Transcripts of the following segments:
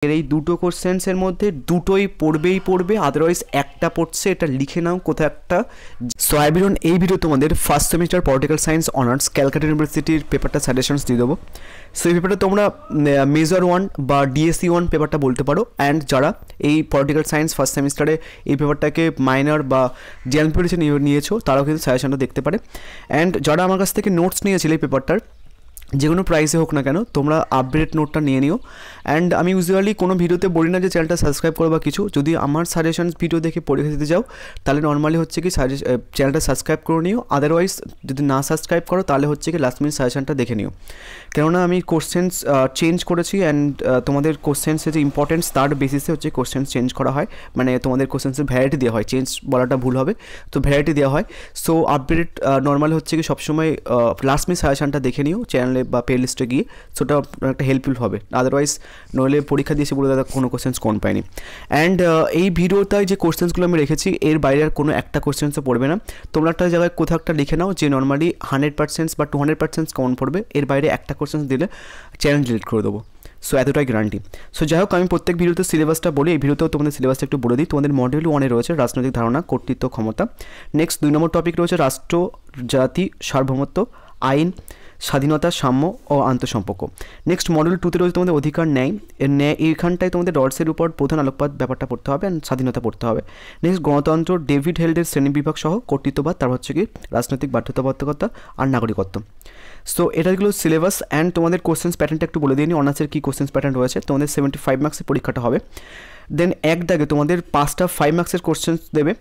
এর এই দুটো কোশ্চেন্সের মধ্যে দুটোই পড়বে, আদারওয়াইজ একটা পড়ছে, এটা লিখে নাও কোথাও একটা। সো আই বিরন এই ভিডিও তোমাদের first semester political science honours Calcutta ইউনিভার্সিটির পেপারটা সাজেশনস দিয়ে দেবো। সো এই পেপারটা তোমরা মেজর 1 বা ডিএসসি 1 পেপারটা বলতে পারো। অ্যান্ড যারা এই পলিটিক্যাল সায়েন্স ফার্স্ট সেমিস্টারে এই পেপারটাকে মাইনর বা জেনারেল নিয়েছো তারাও কিন্তু সাজেশনটা দেখতে পারে। অ্যান্ড যারা আমার কাছ থেকে নোটস নিয়েছিল এই পেপারটার, যে কোনো প্রাইসে হোক না কেন, তোমরা আপডেট নোটটা নিয়ে নিও। অ্যান্ড আমি ইউজুয়ালি কোনো ভিডিওতে বলি না যে চ্যানেলটা সাবস্ক্রাইব করো বা কিছু। যদি আমার সাজেশন ভিডিও দেখে পরীক্ষা দিতে যাও তাহলে নর্মালি হচ্ছে কি চ্যানেলটা সাবস্ক্রাইব করে নিও। আদারওয়াইজ যদি না সাবস্ক্রাইব করো তাহলে হচ্ছে কি লাস্ট মিনিট সাজেশনটা দেখে নিও। কেননা আমি কোশ্চেন্স চেঞ্জ করেছি অ্যান্ড তোমাদের কোশ্চেন্সের যে ইম্পর্টেন্স তার বেসিসে হচ্ছে কোশ্চেন্স চেঞ্জ করা হয়, মানে তোমাদের কোশ্চেন্সের ভ্যারাইটি দেওয়া হয়, চেঞ্জ বলাটা ভুল হবে, তো ভ্যারাইটি দেওয়া হয়। সো আপডেট নর্মালি হচ্ছে কি সবসময় লাস্ট মিনিট সাজেশনটা দেখে নিও চ্যানেলে বা প্লে লিস্টে গিয়ে, সেটা একটা হেল্পফুল হবে। আদারওয়াইজ নইলে পরীক্ষা দিয়েছি বলে দাদা কোনো কোশ্চেন্স কোন পাইনি। অ্যান্ড এই ভিডিওটায় যে কোশ্চেন্সগুলো আমি রেখেছি এর বাইরে আর কোনো একটা কোশ্চেন্সও পড়বে না। তোমরা একটা জায়গায় কোথাও একটা লিখে নাও যে নর্মালি 100% বা 200% কমন পড়বে, এর বাইরে একটা কোশ্চেন্স দিলে চ্যানেল ডিলিট করে দেবো। সো এতটাই গ্যারান্টি। সো যাই হোক, আমি প্রত্যেক ভিডিওতে সিলেবাসটা বলি, এই ভিডিওতেও তোমাদের সিলেবাসটা একটু বলে দিই। তোমাদের মডিউল 1-এ রয়েছে রাজনৈতিক ধারণা, কর্তৃত্ব, ক্ষমতা। নেক্সট 2 নম্বর টপিক রয়েছে রাষ্ট্র, জাতি, সার্বভৌমত্ব, আইন, স্বাধীনতা, সাম্য ও আন্তঃসম্পর্ক। নেক্সট মডিউল 2-তে রয়েছে তোমাদের অধিকার, ন্যায়। এইখানটায় তোমাদের রডসের উপর প্রধান আলোকপাত ব্যাপারটা পড়তে হবে অ্যান্ড স্বাধীনতা পড়তে হবে। নেক্সট গণতন্ত্র, ডেভিড হেল্ডের শ্রেণীবিভাগ সহ কর্তৃত্ববাদ, তারপর হচ্ছে কি রাজনৈতিক বাধ্যবাধকতা আর নাগরিকত্ব। সো এটাগুলো সিলেবাস। অ্যান্ড তোমাদের কোশ্চেন্স প্যাটার্নটা একটু বলে দিয়ে নি, অনার্সের কী কোশ্চেন্স প্যাটার্ন রয়েছে। তোমাদের 75 মার্কসের পরীক্ষাটা হবে। দেন এক দাগে তোমাদের 5টা 5 মার্কসের কোশ্চেন্স দেবে,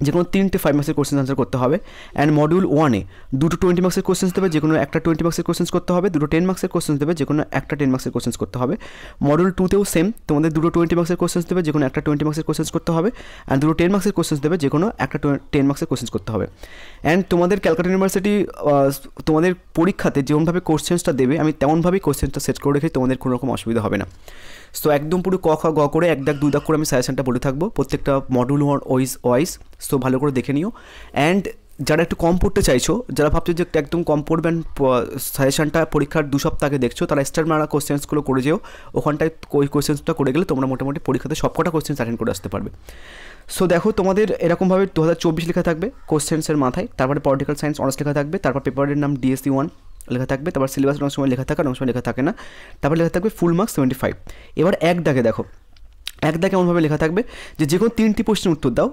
যে কোনো 3টে 5 মার্কসের কোশ্চেন্স আনসার করতে হবে। অ্যান্ড মডিউল 1-এ 2টো 20 মার্কসের কোশ্চেন্স দেবে, যে কোনো একটা 20 মার্কসের কোশ্চেন্স করতে হবে। 2টো 10 মার্কসের কোশ্চেন্স দেবে, যে কোনো একটা 10 মার্কসের কোশ্চেন্স করতে হবে। মডিউল 2-তেও সেম, তোমাদের 2টো 20 মার্কসের কোশ্চেন্স দেবে, যে কোনো একটা 20 মার্কসের কোশ্চেন্স করতে হবে। অ্যান্ড 2টো 10 মার্কসের কোশ্চেন্স দেবে, যে কোনো একটা 10 মার্কসের কোশ্চেন্স করতে হবে। অ্যান্ড তোমাদের ক্যালকাটা ইউনিভার্সিটি তোমাদের পরীক্ষাতে যেমনভাবে কোশ্চেন্সটা দেবে আমি তেমনভাবেই কোশ্চেন্সটা সেট করে রেখে তোমাদের কোনো রকম অসুবিধা হবে না। সো একদম পুরো ক খ গ করে 1 দাগ 2 দাগ করে আমি সাজেশনটা বলে থাকবো প্রত্যেকটা মডিউল ওয়াইজ। সো ভালো করে দেখে নিও। অ্যান্ড যারা একটু কম পড়তে চাইছো, যারা ভাবছো যে একদম কম পড়বেন, সাজেশনটা পরীক্ষার 2 সপ্তাহ আগে দেখছো, তারা স্টার মারা কোশ্চেন্সগুলো করে যেও। ওখানটায় ওই কোশ্চেন্সটা করে গেলে তোমরা মোটামুটি পরীক্ষাতে সবকটা কোশ্চেন্স অ্যাটেন্ড করে আসতে পারবে। সো দেখো, তোমাদের এরকমভাবে 2024 লেখা থাকবে কোশ্চেন্সের মাথায়, তারপরে পলিটিক্যাল সায়েন্স অনার্স লেখা থাকবে, তারপর পেপারের নাম ডিএসসি 1 লেখা থাকবে, তারপর সিলেবাস অনেক সময় লেখা থাকে, অনেক সময় লেখা থাকে না, তারপর লেখা থাকবে ফুল মার্কস 75। এবার এক দাগে দেখো, এক দাগে এমনভাবে লেখা থাকবে যে কোনো 3টি প্রশ্নের উত্তর দাও,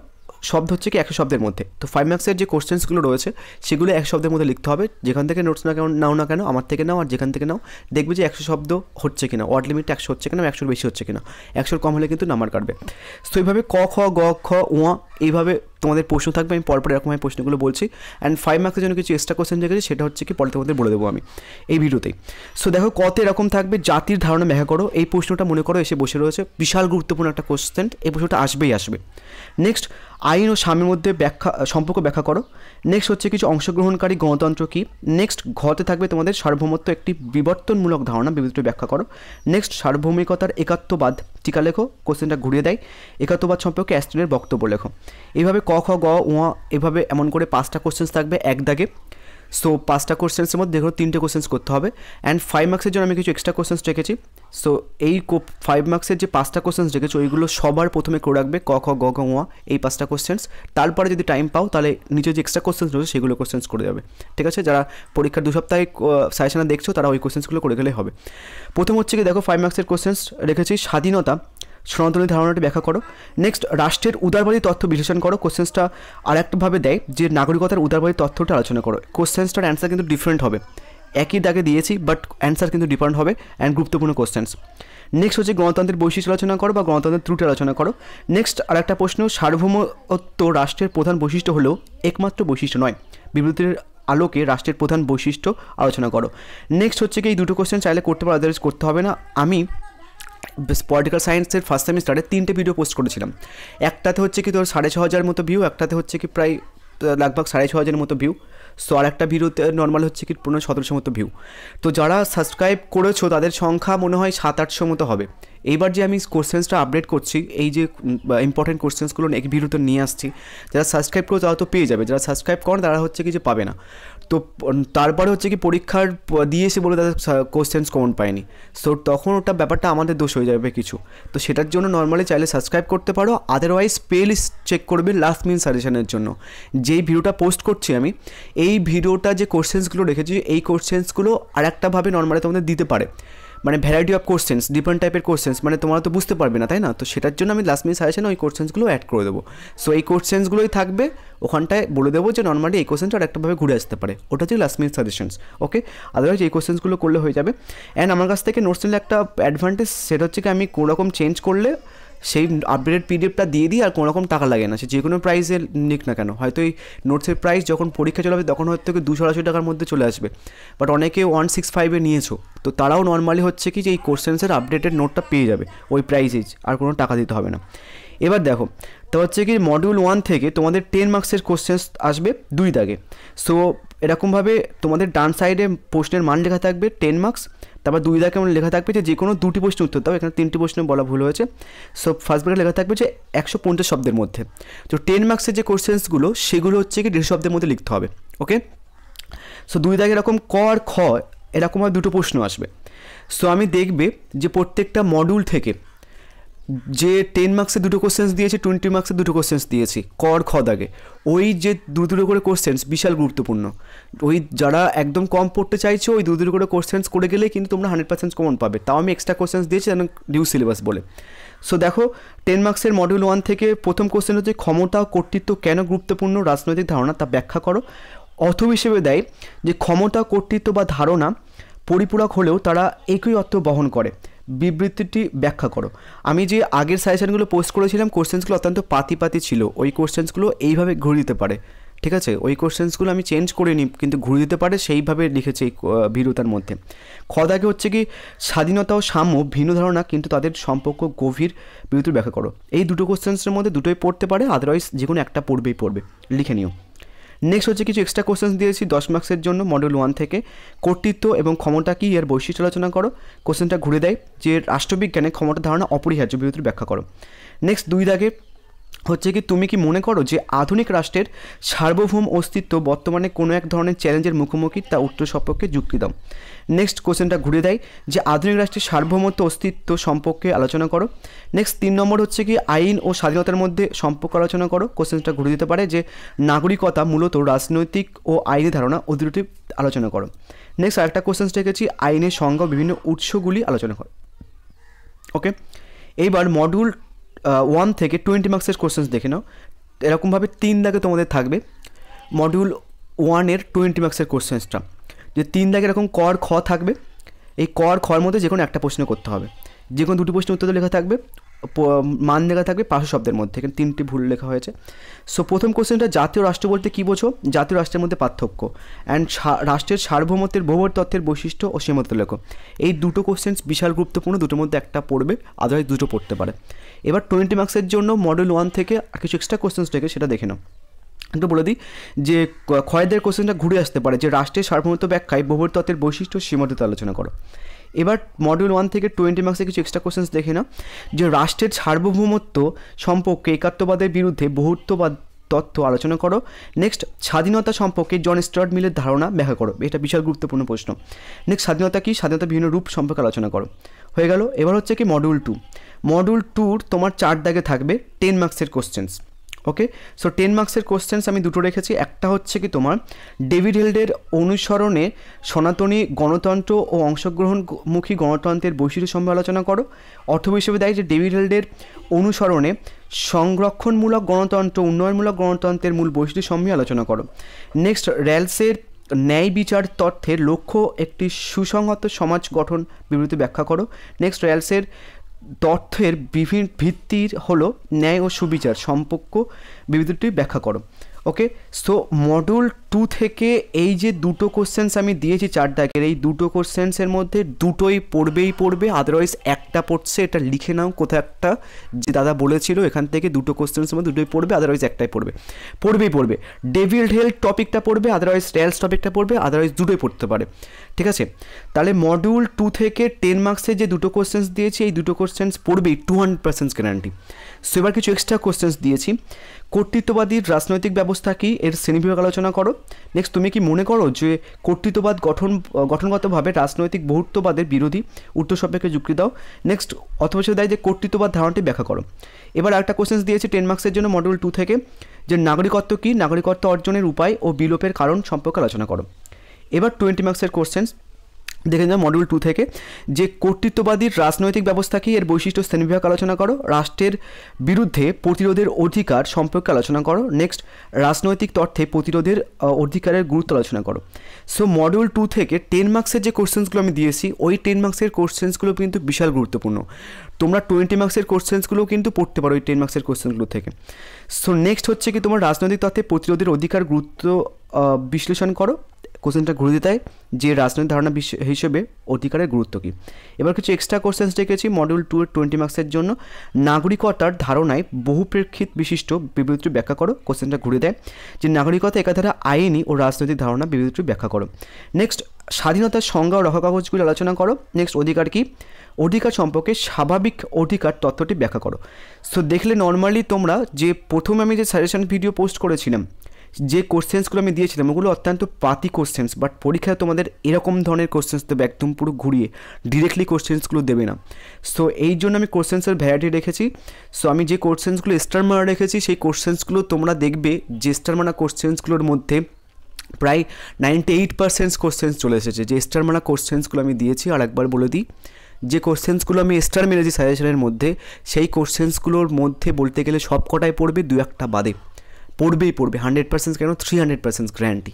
শব্দ হচ্ছে কি 100 শব্দের মধ্যে। তো 5 মার্কসের যে কোশ্চেন্সগুলো রয়েছে সেগুলো 100 শব্দের মধ্যে লিখতে হবে। যেখান থেকে নোটস নাও না কেন, আমার থেকে নাও আর যেখান থেকে নাও, দেখবে যে 100 শব্দ হচ্ছে কিনা, ওয়ার্ড লিমিট 100 হচ্ছে কিনা, 100-র বেশি হচ্ছে কিনা। 100-র কম হলে কিন্তু নাম্বার কাটবে। তো এইভাবে ক খ গ খ ওয়া এইভাবে তোমাদের প্রশ্ন থাকবে। আমি পরপর এরকম প্রশ্নগুলো বলছি। অ্যান্ড 5 মার্কসের জন্য কিছু এক্সট্রা কোশ্চেন রেখেছি, সেটা হচ্ছে কি পরে তোমাদের বলে দেবো আমি এই ভিডিওতেই। সো দেখো, কতে এরকম থাকবে, জাতির ধারণা ব্যাখ্যা করো। এই প্রশ্নটা মনে করো এসে বসে রয়েছে, বিশাল গুরুত্বপূর্ণ একটা কোশ্চেন, এই প্রশ্নটা আসবেই আসবে। নেক্সট আইন ও স্বামীর মধ্যে সম্পর্ক ব্যাখ্যা করো। নেক্সট হচ্ছে কিছু অংশগ্রহণকারী গণতন্ত্র কী। নেক্সট ঘতে থাকবে তোমাদের সার্বভৌমত্ব একটি বিবর্তনমূলক ধারণা, বিবৃতি ব্যাখ্যা করো। নেক্সট সার্বভৌমিকতার একাত্মবাদ টিকা লেখো, কোশ্চেনটা ঘুরিয়ে দেয়। একাত্মবাদ সম্পর্কে অ্যাস্টনের বক্তব্য লেখো। এইভাবে ক খ গ ওয়া এভাবে এমন করে 5টা কোশ্চেন্স থাকবে এক দাগে। সো 5টা কোশ্চেন্সের মধ্যে দেখো 3টে কোশ্চেন্স করতে হবে। অ্যান্ড 5 মার্কসের জন্য আমি কিছু এক্সট্রা কোশ্চেন্স রেখেছি। সো এই 5 মার্কসের যে 5টা কোশ্চেন্স রেখেছি ওইগুলো সবার প্রথমে করে রাখবে, ক খ গ ঘ ওয়া এই 5টা কোশ্চেন্স। তারপরে যদি টাইম পাও তাহলে নিচে যে এক্সট্রা কোশ্চেন্স রয়েছে সেগুলো কোশ্চেন্স করে যাবে, ঠিক আছে? যারা পরীক্ষার 2 সপ্তাহে সাজেশনে দেখছো তারা ওই কোশ্চেন্সগুলো করে গেলেই হবে। প্রথম হচ্ছে কি দেখো, 5 মার্কসের কোশ্চেন্স রেখেছি স্বাধীনতা, সনাতনী ধারণাটি ব্যাখ্যা করো। নেক্সট রাষ্ট্রের উদারবাদী তথ্য বিশ্লেষণ করো। কোশ্চেন্সটা আর একটাভাবে দেয় যে নাগরিকতার উদারবাদী তথ্যটা আলোচনা করো। কোশ্চেন্সটার অ্যান্সার কিন্তু ডিফারেন্ট হবে, একই দাগে দিয়েছি বাট অ্যান্সার কিন্তু ডিফারেন্ট হবে। অ্যান্ড গুরুত্বপূর্ণ কোশ্চেন্স। নেক্সট হচ্ছে গণতন্ত্রের বৈশিষ্ট্য আলোচনা করো বা গণতন্ত্রের ত্রুটি আলোচনা করো। নেক্সট আর একটা প্রশ্ন, সার্বভৌমত্ব রাষ্ট্রের প্রধান বৈশিষ্ট্য হলেও একমাত্র বৈশিষ্ট্য নয়, বিবৃতির আলোকে রাষ্ট্রের প্রধান বৈশিষ্ট্য আলোচনা করো। নেক্সট হচ্ছে কি এই দুটো কোশ্চেন চাইলে করতে পারো, আদারওয়াইজ করতে হবে না। আমি পলিটিক্যাল সায়েন্সের ফার্স্ট সেমিস্টারে 3টে ভিডিও পোস্ট করেছিলাম। একটাতে হচ্ছে কি তোর 6500 মতো ভিউ, একটাতে হচ্ছে কি প্রায় लगभग 6500 মতো ভিউ। সো আর একটা ভিডিওতে নর্মাল হচ্ছে কি 1700 মতো ভিউ। তো যারা সাবস্ক্রাইব করেছো তাদের সংখ্যা মনে হয় 700-800 মতো হবে। এইবার যে আমি কোশ্চেন্সটা আপডেট করছি, এই যে ইম্পর্টেন্ট কোশ্চেন্সগুলো এক ভিডিওতে নিয়ে আসছি, যারা সাবস্ক্রাইব করো তারা তো পেয়ে যাবে, যারা সাবস্ক্রাইব করেন তারা হচ্ছে কি যে পাবে না। তো তারপরে হচ্ছে কি পরীক্ষার দিয়ে এসে বলে তাদের কোশ্চেন্স কমন পায়নি, সো তখন ওটা ব্যাপারটা আমাদের দোষ হয়ে যাবে কিছু। তো সেটার জন্য নর্মালি চাইলে সাবস্ক্রাইব করতে পারো, আদারওয়াইজ প্লে লিস্ট চেক করবে লাস্ট মিনিট সাজেশনের জন্য। যেই ভিডিওটা পোস্ট করছি আমি, এই ভিডিওটা যে কোশ্চেন্সগুলো রেখেছি এই কোশ্চেন্সগুলো আর একটাভাবে নর্মালি তোমাদের দিতে পারে, মানে ভ্যারাইটি অফ কোশ্চেন্স, ডিফারেন্ট টাইপের কোশ্চেন্স, মানে তোমরা তো বুঝতে পারবে না, তাই না? তো সেটার জন্য আমি লাস্ট মিনিট সাজেশনে ওই কোশ্চেন্সগুলো অ্যাড করে দেবো। সো এই কোশ্চেন্সগুলোই থাকবে ওখানটায়, বলে দেবো যে নর্মালি এই কোশ্চেন্সটা আর একটাভাবে ঘুরে আসতে পারে, ওটা হচ্ছে লাস্ট মিনিট সাজেশনস। ওকে, আদারওয়াইজ এই কোশ্চেন্সগুলো করলে হয়ে যাবে। অ্যান্ড আমার কাছ থেকে নোটস নিলে একটা অ্যাডভান্টেজ, সেটা হচ্ছে কি আমি কোনো রকম চেঞ্জ করলে সেই আপডেটেড পিডিএফটা দিয়ে দিই, আর কোনো রকম টাকা লাগে না, সে যে কোনো প্রাইসে নিক না কেন। হয়তো এই নোটসের প্রাইস যখন পরীক্ষা চলে যাবে তখন হয়তো 280 টাকার মধ্যে চলে আসবে, বাট অনেকে 165 নিয়েছো, তো তারাও নর্মালি হচ্ছে কি যে এই কোশ্চেন্সের আপডেটেড নোটটা পেয়ে যাবে ওই প্রাইসেই, আর কোনো টাকা দিতে হবে না। এবার দেখো, তো হচ্ছে কি মডিউল 1 থেকে তোমাদের 10 মার্কসের কোশ্চেন্স আসবে 2 দাগে। সো এরকমভাবে তোমাদের ডান সাইডে প্রশ্নের মান লেখা থাকবে 10 মার্কস, তারপর 2 দাগে কেমন লেখা থাকবে যে কোনো 2টি প্রশ্নের উত্তর দাও, এখানে 3টি প্রশ্ন বলা ভুল হয়েছে। সো ফার্স্ট ব্রেকে লেখা থাকবে যে 150 শব্দের মধ্যে। তো 10 মার্কসের যে কোশ্চেন্সগুলো সেগুলো হচ্ছে কি 150 শব্দের মধ্যে লিখতে হবে। ওকে, সো 2 দাগে এরকম ক আর খ এরকমভাবে 2টো প্রশ্ন আসবে। সো আমি দেখবে যে প্রত্যেকটা মডিউল থেকে যে 10 মার্কসের 2টো কোশ্চেন্স দিয়েছি, 20 মার্কসের 2টো কোশ্চেন্স দিয়েছি ক আর খ দাগে, ওই যে 2 করে কোশ্চেন্স বিশাল গুরুত্বপূর্ণ। ওই যারা একদম কম পড়তে চাইছো ওই 2 করে কোশ্চেন্স করে গেলে কিন্তু তোমরা 100% কমন পাবে। তাও আমি এক্সট্রা কোশ্চেন্স দিয়েছি যেন ডিউ সিলেবাস বলে। সো দেখো, 10 মার্কসের মডিউল 1 থেকে প্রথম কোশ্চেন হচ্ছে ক্ষমতা ও কর্তৃত্ব কেন গুরুত্বপূর্ণ রাজনৈতিক ধারণা তা ব্যাখ্যা করো। অর্থ হিসেবে দেয় যে ক্ষমতা, কর্তৃত্ব বা ধারণা পরিপূরক হলেও তারা একই অর্থ বহন করে, বিবৃতিটি ব্যাখ্যা করো। আমি যে আগের সাজেশনগুলো পোস্ট করেছিলাম কোশ্চেন্সগুলো অত্যন্ত পাতি ছিল, ওই কোশ্চেন্সগুলো এইভাবে ঘুরে দিতে পারে, ঠিক আছে? ওই কোশ্চেন্সগুলো আমি চেঞ্জ করিনি, কিন্তু ঘুরে দিতে পারে সেইভাবে লিখেছি এই ভিডিওটার মধ্যে। খদাকে হচ্ছে কি স্বাধীনতা ও সাম্য ভিন্ন ধারণা কিন্তু তাদের সম্পর্ক গভীর, বিবৃতি ব্যাখ্যা করো। এই 2টো কোশ্চেন্সের মধ্যে 2টোই পড়তে পারে, আদারওয়াইজ যে কোনো একটা পড়বে, লিখে নিও। নেক্সট হচ্ছে কিছু এক্সট্রা কোশ্চেন্স দিয়েছি 10 মার্কসের জন্য মডিউল 1 থেকে। কর্তৃত্ব এবং ক্ষমতা কী এর বৈশিষ্ট্য আলোচনা করো। কোশ্চেনটা ঘুরে দেয় যে রাষ্ট্রবিজ্ঞানে ক্ষমতার ধারণা অপরিহার্য, বিবৃতি ব্যাখ্যা করো। নেক্সট 2 দাগে হচ্ছে কি তুমি কি মনে করো যে আধুনিক রাষ্ট্রের সার্বভৌম অস্তিত্ব বর্তমানে কোনো এক ধরনের চ্যালেঞ্জের মুখোমুখি, তা উত্তর সম্পর্কে যুক্তি দাও। নেক্সট কোশ্চেনটা ঘুরে দেয় যে আধুনিক রাষ্ট্রের সার্বভৌমত্ব অস্তিত্ব সম্পর্কে আলোচনা করো। নেক্সট 3 নম্বর হচ্ছে কি আইন ও স্বাধীনতার মধ্যে সম্পর্ক আলোচনা করো। কোশ্চেনটা ঘুরে দিতে পারে যে নাগরিকতা মূলত রাজনৈতিক ও আইনি ধারণা ও দুটি আলোচনা করো। নেক্সট আরেকটা কোশ্চেন রেখেছি আইনের সংজ্ঞা বিভিন্ন উৎসগুলি আলোচনা করো। ওকে, এইবার মডিউল 1 থেকে 20 মার্কসের কোশ্চেন্স দেখে নাও। এরকমভাবে 3 দাগে তোমাদের থাকবে মডিউল 1-এর 20 মার্কসের কোশ্চেন্সটা, যে 3 দাগে এরকম ক আর খ থাকবে। এই ক আর খর মধ্যে যে কোনো একটা প্রশ্ন করতে হবে, যে কোনো 2টি প্রশ্নের উত্তর লেখা থাকবে, মান লেখা থাকবে 500 শব্দের মধ্যে, এখানে 3টি ভুল লেখা হয়েছে। সো প্রথম কোশ্চেনটা জাতীয় রাষ্ট্র বলতে কী বোঝো, জাতীয় রাষ্ট্রের মধ্যে পার্থক্য, অ্যান্ড রাষ্ট্রের সার্বভৌমত্বের বহুবর্ণ তথ্যের বৈশিষ্ট্য ও সীমাবদ্ধতা লেখো। এই 2টো কোশ্চেন্স বিশাল গুরুত্বপূর্ণ, 2টোর মধ্যে একটা পড়বে, আদারওয়াইজ 2টো পড়তে পারে। এবার 20 মার্কসের জন্য মডিউল 1 থেকে কিছু এক্সট্রা কোশ্চেন্স রেখে সেটা দেখে নাও। একটু বলে দিই যে ক্ষয়দের কোশ্চেনটা ঘুরে আসতে পারে যে রাষ্ট্রের সার্বভৌমত্ব ব্যাখ্যায় বহুবর্ণ তত্ত্বের বৈশিষ্ট্য ও সীমাবদ্ধতা আলোচনা করো। এবার মডিউল 1 থেকে 20 মার্কসে কিছু এক্সট্রা কোশ্চেন্স দেখে নাও, যে রাষ্ট্রের সার্বভৌমত্ব সম্পর্কে একাত্মবাদের বিরুদ্ধে বহুত্ববাদ তত্ত্ব আলোচনা করো। নেক্সট স্বাধীনতা সম্পর্কে জন স্টুয়ার্ট মিলের ধারণা ব্যাখ্যা করো, এটা বিশাল গুরুত্বপূর্ণ প্রশ্ন। নেক্সট স্বাধীনতা কী, স্বাধীনতা বিভিন্ন রূপ সম্পর্কে আলোচনা করো। হয়ে গেল। এবার হচ্ছে কি মডিউল 2। মডিউল 2 তোমার 4 দাগে থাকবে 10 মার্কসের কোশ্চেন্স। ওকে, সো 10 মার্কসের কোশ্চেন্স আমি 2টো রেখেছি। একটা হচ্ছে কি তোমার ডেভিড হেল্ডের অনুসরণে সনাতনী গণতন্ত্র ও অংশগ্রহণমুখী গণতন্ত্রের বৈশিষ্ট্য সম্পর্কে আলোচনা করো। অর্থ হিসেবে দেয় যে ডেভিড হেল্ডের অনুসরণে সংরক্ষণমূলক গণতন্ত্র উন্নয়নমূলক গণতন্ত্রের মূল বৈশিষ্ট্য সম্পর্কে আলোচনা করো। নেক্সট র্যালসের ন্যায় বিচার তথ্যের লক্ষ্য একটি সুসংহত সমাজ গঠন, বিবৃতি ব্যাখ্যা করো। নেক্সট র্যালসের তথ্যের বিভিন্ন ভিত্তির হলো ন্যায় ও সুবিচার সম্পর্ক, বিবৃতিটি ব্যাখ্যা করো। ওকে, সো মডিউল 2 থেকে এই যে 2টো কোশ্চেন্স আমি দিয়েছি 4 দাগের, এই 2টো কোশ্চেন্সের মধ্যে 2টোই পড়বে, আদারওয়াইজ একটা পড়ছে, এটা লিখে নাও কোথাও একটা, যে দাদা বলেছিল এখান থেকে 2টো কোশ্চেন্সের মধ্যে 2টোই পড়বে, আদারওয়াইজ একটাই পড়বে। ডেভিড হেল্ড টপিকটা পড়বে, আদারওয়াইজ র্যালস টপিকটা পড়বে, আদারওয়াইজ 2টোই পড়তে পারে, ঠিক আছে? তাহলে মডিউল 2 থেকে 10 মার্কসের যে 2টো কোশ্চেন্স দিয়েছি এই 2টো কোশ্চেন্স পড়বেই, 200% গ্যারান্টি। সো এবার কিছু এক্সট্রা কোশ্চেন্স দিয়েছি। কর্তৃত্ববাদী রাজনৈতিক ব্যবস্থা কী এর শ্রেণীবিভাগ আলোচনা করো। নেক্সট, তুমি কি মনে করো যে কর্তৃত্ববাদ গঠনগতভাবে রাজনৈতিক বহুত্ববাদের বিরোধী? উত্তর সম্পর্কে যুক্তি দাও। নেক্সট, অথবা সে দেয় যে কর্তৃত্ববাদ ধারণাটি ব্যাখ্যা করো। এবার একটা কোশ্চেন দিয়েছি 10 মার্কসের জন্য মডিউল 2 থেকে, যে নাগরিকত্ব কি, নাগরিকত্ব অর্জনের উপায় ও বিলোপের কারণ সম্পর্কে আলোচনা করো। এবার 20 মার্কসের কোশ্চেন দেখে যাও মডিউল 2 থেকে, যে কর্তৃত্ববাদীর রাজনৈতিক ব্যবস্থা কি, এর বৈশিষ্ট্য শ্রেণীবিভাগ আলোচনা করো। রাষ্ট্রের বিরুদ্ধে প্রতিরোধের অধিকার সম্পর্কে আলোচনা করো। নেক্সট, রাজনৈতিক তথ্যে প্রতিরোধের অধিকারের গুরুত্ব আলোচনা করো। সো মডিউল 2 থেকে 10 মার্কসের যে কোশ্চেন্সগুলো আমি দিয়েছি, ওই 10 মার্কসের কোশ্চেন্সগুলো কিন্তু বিশাল গুরুত্বপূর্ণ। তোমরা 20 মার্কসের কোশ্চেন্সগুলোও কিন্তু পড়তে পারো ওই 10 মার্কসের কোশ্চেন্সগুলো থেকে। সো নেক্সট হচ্ছে কি, তোমার রাজনৈতিক তথ্যে প্রতিরোধের অধিকার গুরুত্ব বিশ্লেষণ করো। কোশ্চেনটা ঘুরে দিতে হয় যে রাজনৈতিক ধারণা হিসেবে অধিকারের গুরুত্ব কী। এবার কিছু এক্সট্রা কোশ্চেন্স রেখেছি মডিউল 2 এর 20 মার্কসের জন্য। নাগরিকতার ধারণায় বহুপ্রেক্ষিত বিশিষ্ট বিবৃতি ব্যাখ্যা করো। কোশ্চেনটা ঘুরে দেয় যে নাগরিকতা একাধারে আইনি ও রাজনৈতিক ধারণা বিবৃতি ব্যাখ্যা করো। নেক্সট, স্বাধীনতার সংজ্ঞা ও রক্ষা কাগজগুলি আলোচনা করো। নেক্সট, অধিকার কী, অধিকার সম্পর্কে স্বাভাবিক অধিকার তত্ত্বটি ব্যাখ্যা করো। সো দেখলে নর্মালি তোমরা যে প্রথমে আমি যে সাজেশন ভিডিও পোস্ট করেছিলাম, যে কোশ্চেন্সগুলো আমি দিয়েছিলাম ওগুলো অত্যন্ত পাতি কোশ্চেন্স, বাট পরীক্ষায় তোমাদের এরকম ধরনের কোশ্চেন্স দেবে, একদম পুরো ঘুরিয়ে ডিরেক্টলি কোশ্চেন্সগুলো দেবে না। সো এই জন্য আমি কোশ্চেন্সের ভ্যারাইটি রেখেছি। সো আমি যে কোশ্চেন্সগুলো স্টার মারা রেখেছি সেই কোশ্চেন্সগুলো তোমরা দেখবে যে স্টার মারা কোশ্চেন্সগুলোর মধ্যে প্রায় 98% কোশ্চেন্স চলে এসেছে। যে স্টার মারা কোশ্চেন্সগুলো আমি দিয়েছি, আর একবার বলে দিই, যে কোশ্চেন্সগুলো আমি স্টার মেরেছি সাজেশনের মধ্যে, সেই কোশ্চেন্সগুলোর মধ্যে বলতে গেলে সব কটাই পড়বে, 2-1টা বাদে পড়বেই পড়বে 100%, কেন 300% গ্যারান্টি।